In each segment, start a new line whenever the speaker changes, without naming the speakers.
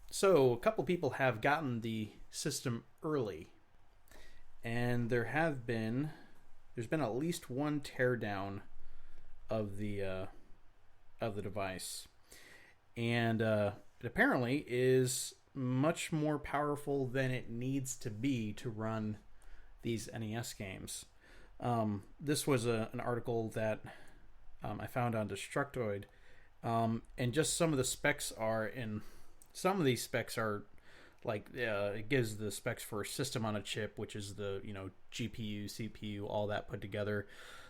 So a couple people have gotten the system early, and there's been at least one teardown of the device, and it apparently is much more powerful than it needs to be to run these NES games. This was an article that I found on Destructoid, and just some of the specs are in. Some of these specs are like it gives the specs for system on a chip, which is the GPU, CPU, all that put together.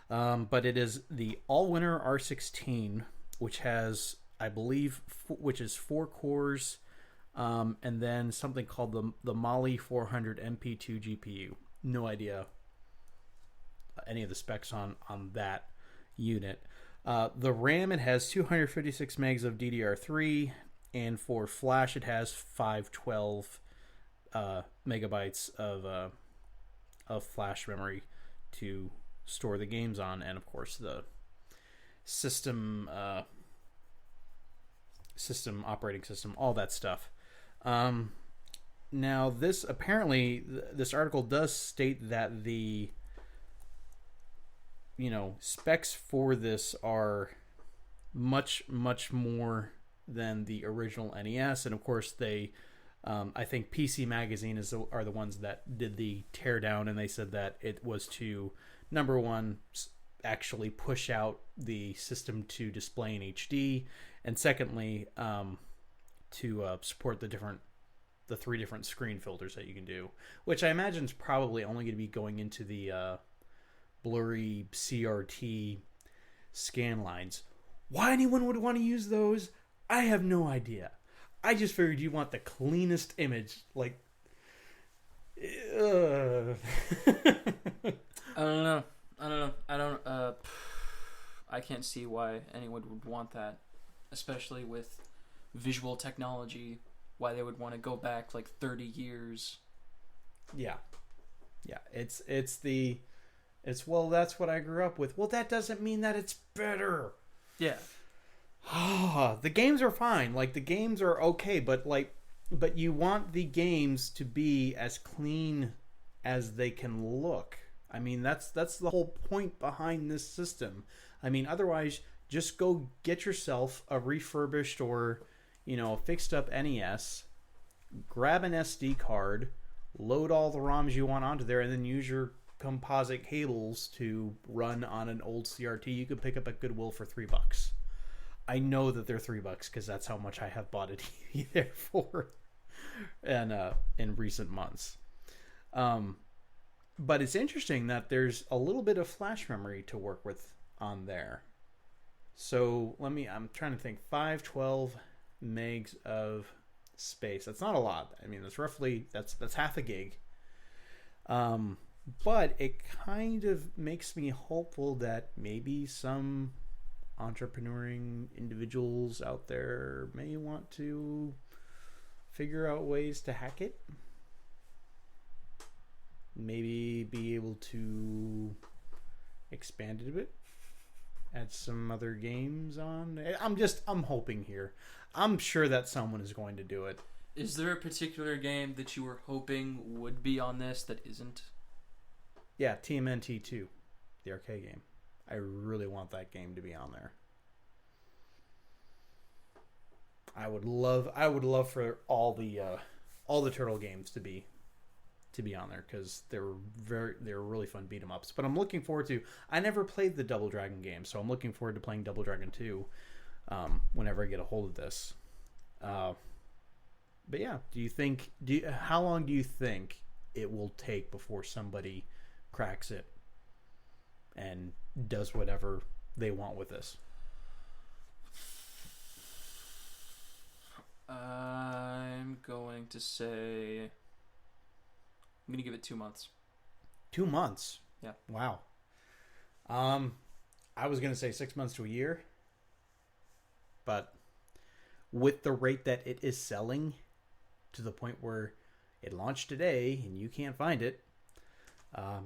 But it is the All-Winner R16, which has, I believe, which is 4 cores, and then something called the Mali 400 MP2 GPU. No idea any of the specs on that unit. The RAM, it has 256 megs of DDR3, and for flash it has 512 megabytes of flash memory to store the games on, and of course the system operating system, all that stuff. Now this article does state that the specs for this are much more than the original NES, and of course they I think PC Magazine are the ones that did the teardown, and they said that it was to, number one, actually push out the system to display in HD, and secondly, to support the 3 different screen filters that you can do, which I imagine is probably only going to be going into the blurry CRT scan lines. Why anyone would want to use those, I have no idea. I just figured you want the cleanest image, like.
I don't know. I can't see why anyone would want that, especially with visual technology. Why they would want to go back like 30 years.
Yeah. It's well, that's what I grew up with. Well, that doesn't mean that it's better.
Yeah.
The games are fine. Like, the games are okay, but you want the games to be as clean as they can look. I mean, that's the whole point behind this system. I mean, otherwise, just go get yourself a refurbished or, fixed up NES, grab an SD card, load all the ROMs you want onto there, and then use your composite cables to run on an old CRT you could pick up at Goodwill for $3. I know that they're $3 because that's how much I have bought a TV there for, and in recent months. But it's interesting that there's a little bit of flash memory to work with on there. So I'm trying to think. 512 megs of space. That's not a lot. I mean, that's half a gig. But it kind of makes me hopeful that maybe some entrepreneuring individuals out there may want to figure out ways to hack it. Maybe be able to expand it a bit. Add some other games on. I'm hoping here. I'm sure that someone is going to do it.
Is there a particular game that you were hoping would be on this that isn't?
Yeah, TMNT 2, the arcade game. I really want that game to be on there. I would love for all the Turtle games to be on there, because they were really fun beat 'em ups. But I'm looking forward to. I never played the Double Dragon game, so I'm looking forward to playing Double Dragon 2 whenever I get a hold of this. But yeah, how long do you think it will take before somebody cracks it and does whatever they want with this?
I'm going to say, I'm going to give it 2 months.
2 months?
Yeah.
Wow. I was going to say 6 months to a year, but with the rate that it is selling, to the point where it launched today and you can't find it,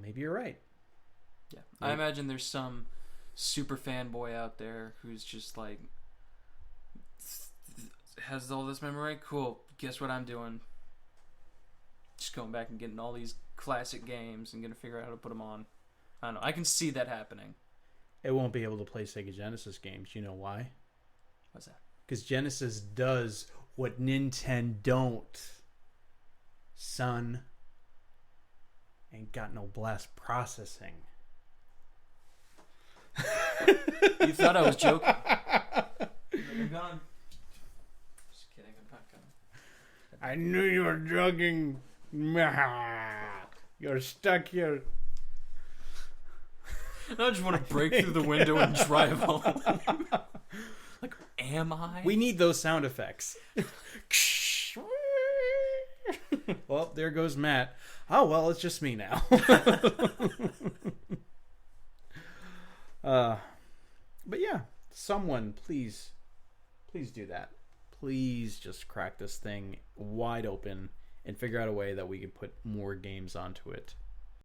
maybe you're right.
Yeah. I imagine there's some super fanboy out there who's just like has all this memory. Cool. Guess what I'm doing? Just going back and getting all these classic games and gonna figure out how to put them on. I don't know. I can see that happening.
It won't be able to play Sega Genesis games. You know why?
What's that?
Because Genesis does what Nintendo don't. Son. Ain't got no blast processing.
You thought I was joking. I'm gone. Just kidding. I'm not gonna.
I knew you were joking. You're stuck here.
I just want to break through the window and drive home. Like, am I?
We need those sound effects. Well, there goes Matt. Oh, well, it's just me now. But yeah, someone please do that. Please just crack this thing wide open and figure out a way that we can put more games onto it.